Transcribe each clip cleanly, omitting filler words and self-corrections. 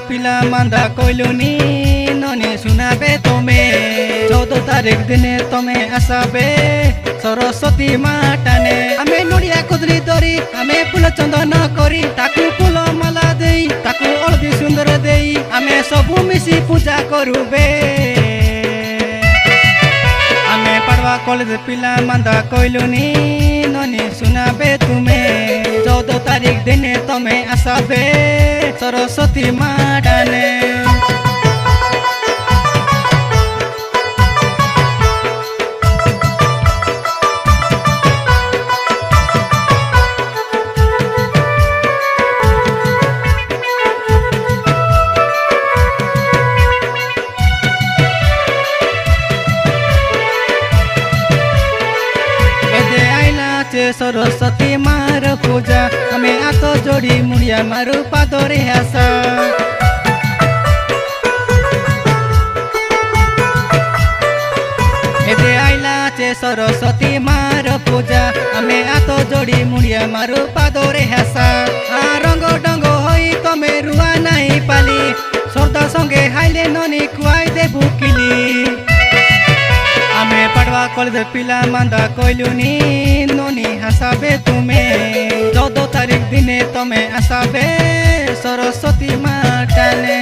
पिला मांदा कोइलुनी ननी सुनाबे तमे 14 तारीख दिने तमे आसाबे सरस्वती माटाने आमे नड़िया कुदरी दरी आमे फूल चंदन करी ताकू फूल माला देई ताकू हलदी सुंदर देई आमे सबु मिसी पूजा करूबे आमे पड़वा कॉलेज पिला मांदा कोइलुनी ननी सुनाबे तुमे 14 तारीख दिने तमे आसाबे सरस्वती माटाने सरस्वती मार पूजा हमें आतो जोड़ी मुड़िया मारू पादरे आशा एदे आइला चे सरस्वती मार पूजा हमें आतो जोड़ी मुड़िया मारू पादरे आशा रंग डंगो होई तमे रुआ नहीं पाली सरदा संगे हाइले ननी कुआई दे बुकिली आमे पड़वा कॉलेज पिला मांदा कोइलुनी ननी हसाबे तुमे 14 तारीख दिने तमे आसाबे सरस्वती माटाने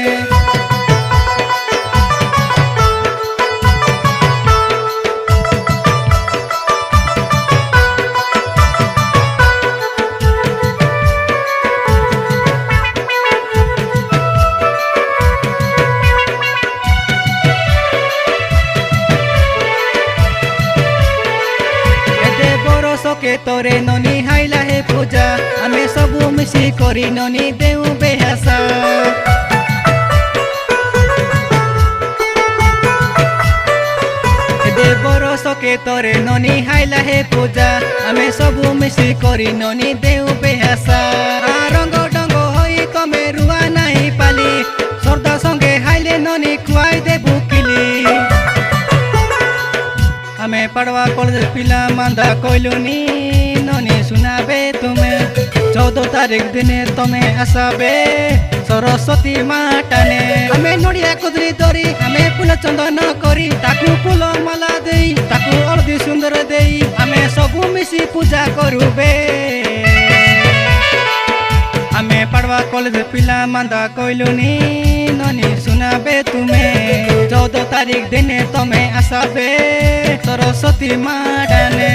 के तोरे ननी हाइला हे पूजा आमे सबु मिसी करी ननी देउ बेहासा दे बरस के तोरे ननी हाइला हे पूजा आमे सबु मिसी करी ननी देउ बेहासा रंग डंगो होई तमे रुआ नहीं पाली सरदा संगे हाइले ननी खुआई दे बुकिली आमे पड़वा कॉलेज पिला मांदा कोइलुनी ननी सुनाबे तुमे 14 तारीख दिने तमे आसाबे सरस्वती माटाने आमे नड़िया कुदरी दरी आमे फूल चंदन करी ताकू फूल माला देई ताकू हलदी सुंदर देई आमे सबु मिसी पूजा करूबे आमे पड़वा कॉलेज पिला मांदा कोइलुनी ननी सुनाबे तुमे 14 तारीख दिने तमे आसाबे सरस्वती माटाने।